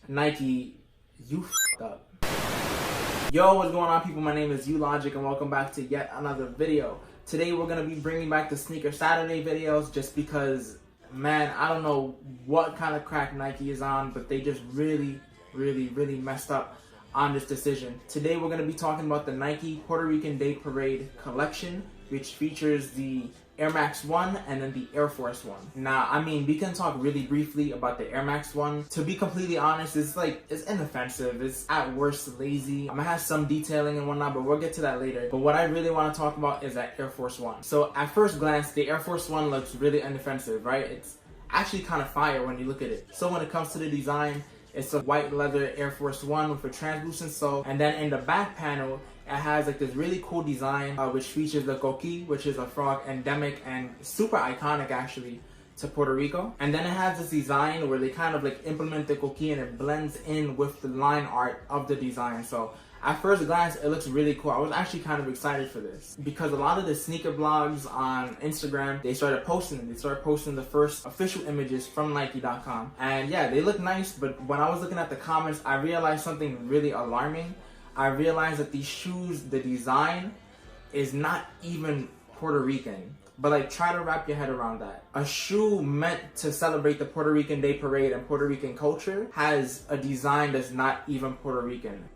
Nike, you f***ed up. Yo, what's going on, people? My name is theoldbushwick and welcome back to yet another video. Today we're going to be bringing back the Sneaker Saturday videos just because, man, I don't know what kind of crack Nike is on, but they just really messed up on this decision. Today we're going to be talking about the Nike Puerto Rican Day Parade collection, which features the Air Max 1 and then the Air Force 1. Now, I mean, we can talk really briefly about the Air Max 1. To be completely honest, it's inoffensive. It's at worst lazy. I'm gonna have some detailing and whatnot, but we'll get to that later. But what I really want to talk about is that Air Force 1. So at first glance, the Air Force 1 looks really inoffensive, right? It's actually kind of fire when you look at it. So when it comes to the design, it's a white leather Air Force 1 with a translucent sole, and then in the back panel, it has like this really cool design which features the coquille, which is a frog endemic and super iconic actually to Puerto Rico. And then it has this design where they kind of like implement the coquille and it blends in with the line art of the design. So at first glance, it looks really cool. I was actually kind of excited for this because a lot of the sneaker blogs on Instagram, they started posting the first official images from Nike.com. And yeah, they look nice, but when I was looking at the comments, I realized something really alarming. I realized that these shoes, the design is not even Puerto Rican. But like, try to wrap your head around that. A shoe meant to celebrate the Puerto Rican Day Parade and Puerto Rican culture has a design that's not even Puerto Rican.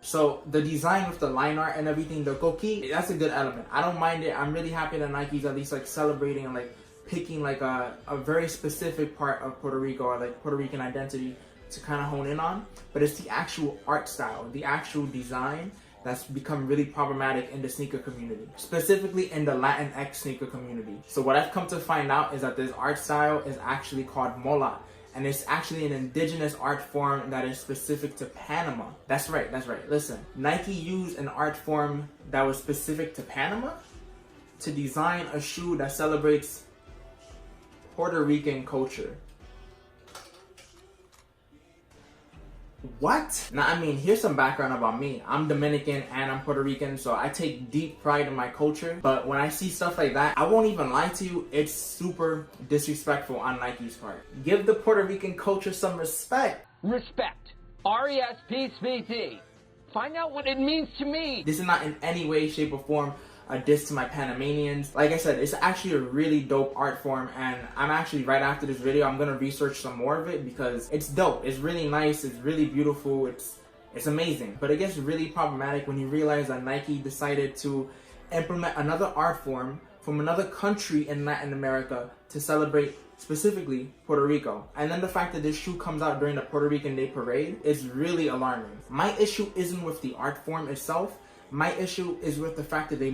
So the design with the line art and everything, the coquille, that's a good element. I don't mind it. I'm really happy that Nike's at least like celebrating and like picking like a very specific part of Puerto Rico or like Puerto Rican identity to kind of hone in on. But it's the actual art style, the actual design that's become really problematic in the sneaker community, specifically in the Latinx sneaker community. So what I've come to find out is that this art style is actually called Mola. And it's actually an indigenous art form that is specific to Panama. That's right. Listen, Nike used an art form that was specific to Panama to design a shoe that celebrates Puerto Rican culture. What? Now, I mean, here's some background about me. I'm Dominican and I'm Puerto Rican, so I take deep pride in my culture. But when I see stuff like that, I won't even lie to you, it's super disrespectful on Nike's part. Give the Puerto Rican culture some respect. Respect. R-E-S-P-C-T. Find out what it means to me. This is not in any way, shape, or form a diss to my Panamanians. Like I said, it's actually a really dope art form, and I'm actually, right after this video, I'm gonna research some more of it because it's dope. It's really nice, it's really beautiful, it's amazing. But it gets really problematic when you realize that Nike decided to implement another art form from another country in Latin America to celebrate specifically Puerto Rico. And then the fact that this shoe comes out during the Puerto Rican Day Parade is really alarming. My issue isn't with the art form itself. My issue is with the fact that they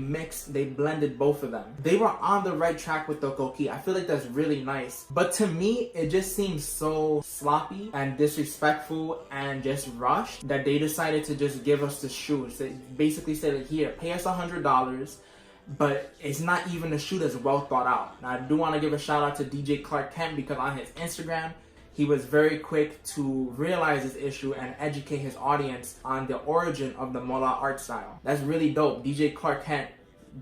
blended both of them. They were on the right track with the coquille. I feel like that's really nice. But to me, it just seems so sloppy and disrespectful and just rushed that they decided to just give us the shoes. They basically said, like, here, pay us $100, but it's not even a shoe that's well thought out. Now, I do want to give a shout out to DJ Clark Kent because on his Instagram, he was very quick to realize this issue and educate his audience on the origin of the Mola art style. That's really dope. DJ Clark Kent,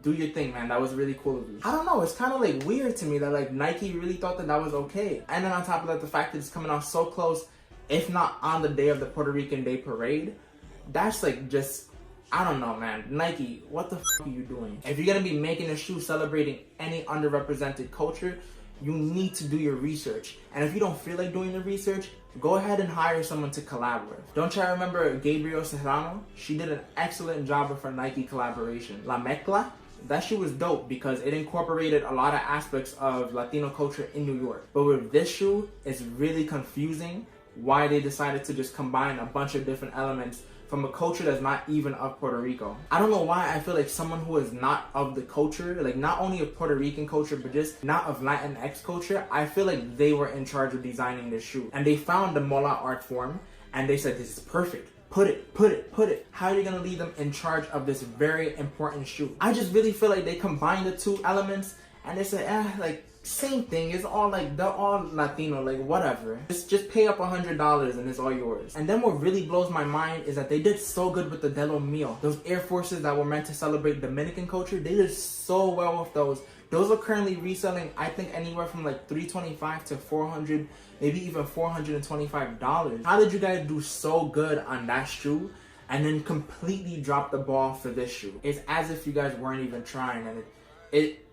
do your thing, man. That was really cool of you. I don't know, it's kind of like weird to me that like Nike really thought that that was okay. And then on top of that, the fact that it's coming out so close, if not on the day of the Puerto Rican Day Parade, that's like just, I don't know, man. Nike, what the f are you doing? If you're gonna be making a shoe celebrating any underrepresented culture, you need to do your research. And if you don't feel like doing the research, go ahead and hire someone to collab with. Don't y'all remember Gabriel Serrano? She did an excellent job with her Nike collaboration. La Mezcla? That shoe was dope because it incorporated a lot of aspects of Latino culture in New York. But with this shoe, it's really confusing why they decided to just combine a bunch of different elements from a culture that's not even of Puerto Rico. I don't know why I feel like someone who is not of the culture, like not only of Puerto Rican culture, but just not of Latinx culture, I feel like they were in charge of designing this shoe. And they found the Mola art form and they said, this is perfect. Put it. How are you gonna leave them in charge of this very important shoe? I just really feel like they combined the two elements and they said, like, same thing. It's all like, they're all Latino, like whatever. Just pay up $100 and it's all yours. And then what really blows my mind is that they did so good with the De Lo Mio. Those Air Forces that were meant to celebrate Dominican culture, they did so well with those Those are currently reselling, I think, anywhere from like $325 to $400, maybe even $425. How did you guys do so good on that shoe and then completely drop the ball for this shoe? It's as if you guys weren't even trying, and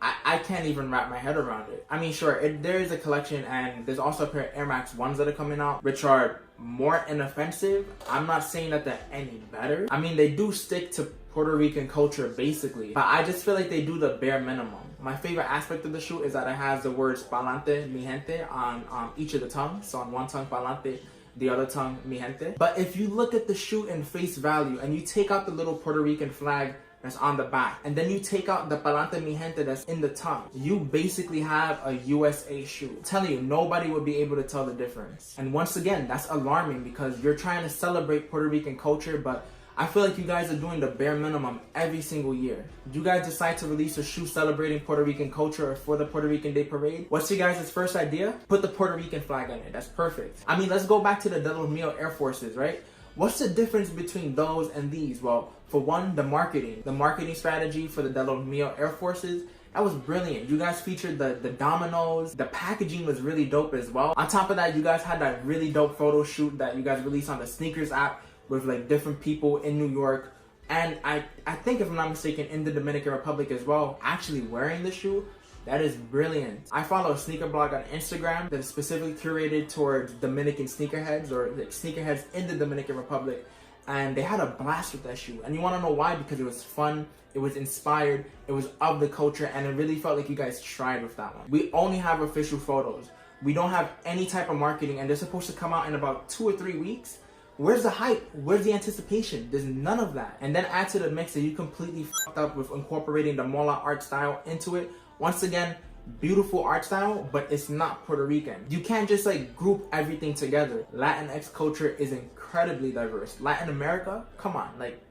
I can't even wrap my head around it. I mean, sure, there is a collection, and there's also a pair of Air Max 1s that are coming out, which are more inoffensive. I'm not saying that they're any better. I mean, they do stick to Puerto Rican culture, basically, but I just feel like they do the bare minimum. My favorite aspect of the shoe is that it has the words Pa'lante, mi gente, on each of the tongues. So on one tongue, Pa'lante, the other tongue, mi gente. But if you look at the shoe in face value, and you take out the little Puerto Rican flag that's on the back, and then you take out the Pa'lante mi gente that's in the tongue, you basically have a USA shoe. I'm telling you, nobody would be able to tell the difference. And once again, that's alarming because you're trying to celebrate Puerto Rican culture, but I feel like you guys are doing the bare minimum every single year. You guys decide to release a shoe celebrating Puerto Rican culture or for the Puerto Rican Day Parade. What's your guys' first idea? Put the Puerto Rican flag on it. That's perfect. I mean, let's go back to the De Los Mio Air Forces, right? What's the difference between those and these? Well, for one, the marketing strategy for the De Los Mio Air Forces, that was brilliant. You guys featured the dominoes. The packaging was really dope as well. On top of that, you guys had that really dope photo shoot that you guys released on the Sneakers app with like different people in New York. And I think, if I'm not mistaken, in the Dominican Republic as well, actually wearing the shoe. That is brilliant. I follow a sneaker blog on Instagram that is specifically curated towards Dominican sneakerheads, or like sneakerheads in the Dominican Republic. And they had a blast with that shoe. And you want to know why? Because it was fun, it was inspired, it was of the culture, and it really felt like you guys tried with that one. We only have official photos. We don't have any type of marketing, and they're supposed to come out in about 2 or 3 weeks. Where's the hype? Where's the anticipation? There's none of that. And then add to the mix that you completely fucked up with incorporating the Mola art style into it. Once again, beautiful art style, but it's not Puerto Rican. You can't just like group everything together. Latinx culture is incredibly diverse. Latin America, come on, like,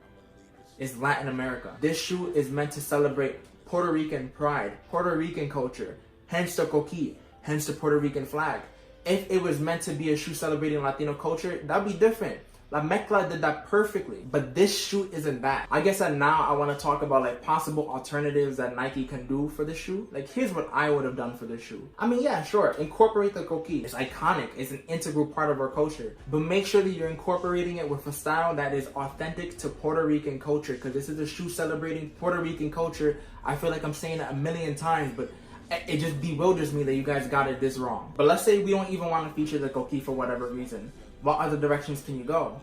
it's Latin America. This shoe is meant to celebrate Puerto Rican pride, Puerto Rican culture, hence the coquille, hence the Puerto Rican flag. If it was meant to be a shoe celebrating Latino culture, that'd be different. La Mezcla did that perfectly, but this shoe isn't that. I guess that now I want to talk about like possible alternatives that Nike can do for the shoe. Like, here's what I would have done for this shoe. I mean, yeah, sure, incorporate the coquille. It's iconic, it's an integral part of our culture, but make sure that you're incorporating it with a style that is authentic to Puerto Rican culture, because this is a shoe celebrating Puerto Rican culture. I feel like I'm saying it a million times, but it just bewilders me that you guys got it this wrong. But let's say we don't even want to feature the coquille for whatever reason. What other directions can you go?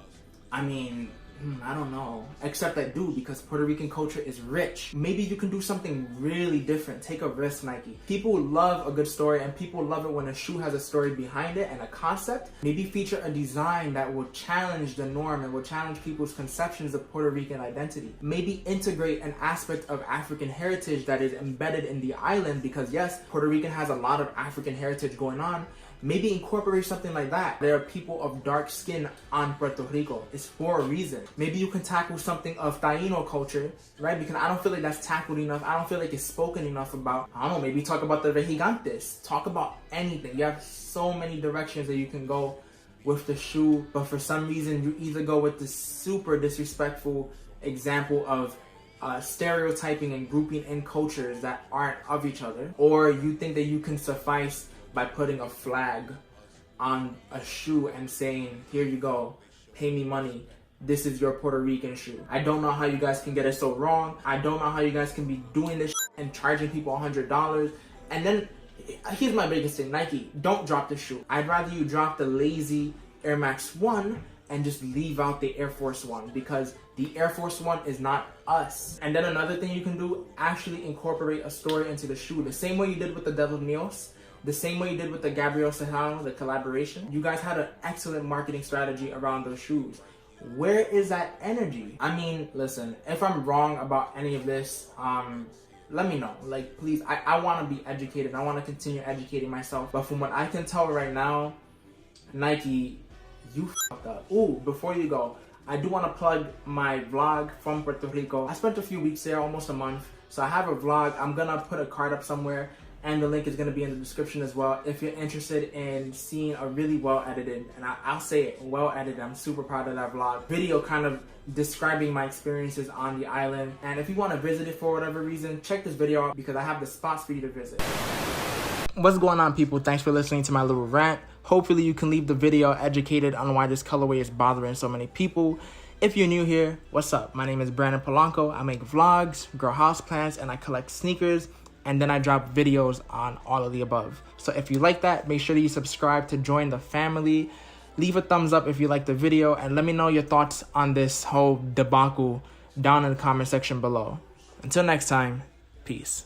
I mean, I don't know. Except I do, because Puerto Rican culture is rich. Maybe you can do something really different. Take a risk, Nike. People love a good story, and people love it when a shoe has a story behind it and a concept. Maybe feature a design that will challenge the norm and will challenge people's conceptions of Puerto Rican identity. Maybe integrate an aspect of African heritage that is embedded in the island, because yes, Puerto Rican has a lot of African heritage going on. Maybe incorporate something like that. There are people of dark skin on Puerto Rico. It's for a reason. Maybe you can tackle something of Taino culture, right? Because I don't feel like that's tackled enough. I don't feel like it's spoken enough about. I don't know, maybe talk about the Vejigantes. Talk about anything. You have so many directions that you can go with the shoe, but for some reason you either go with the super disrespectful example of stereotyping and grouping in cultures that aren't of each other, or you think that you can suffice by putting a flag on a shoe and saying, here you go, pay me money, this is your Puerto Rican shoe. I don't know how you guys can get it so wrong. I don't know how you guys can be doing this and charging people $100. And then, here's my biggest thing, Nike, don't drop the shoe. I'd rather you drop the lazy Air Max 1 and just leave out the Air Force 1, because the Air Force 1 is not us. And then another thing you can do, actually incorporate a story into the shoe. The same way you did with the De Los Mios, the same way you did with the Gabriel Serrano, the collaboration. You guys had an excellent marketing strategy around those shoes. Where is that energy? I mean, listen, if I'm wrong about any of this, let me know. Like, please, I want to be educated. I want to continue educating myself. But from what I can tell right now, Nike, you fucked up. Ooh, before you go, I do want to plug my vlog from Puerto Rico. I spent a few weeks there, almost a month. So I have a vlog. I'm going to put a card up somewhere. and the link is going to be in the description as well if you're interested in seeing a really well edited, and I'll say it, well edited, I'm super proud of that vlog, video kind of describing my experiences on the island. And if you want to visit it for whatever reason, check this video out because I have the spots for you to visit. What's going on, people? Thanks for listening to my little rant. Hopefully you can leave the video educated on why this colorway is bothering so many people. If you're new here, what's up? My name is Brandon Polanco. I make vlogs, grow houseplants, and I collect sneakers, and then I drop videos on all of the above. So if you like that, make sure that you subscribe to join the family. Leave a thumbs up if you like the video, and let me know your thoughts on this whole debacle down in the comment section below. Until next time, peace.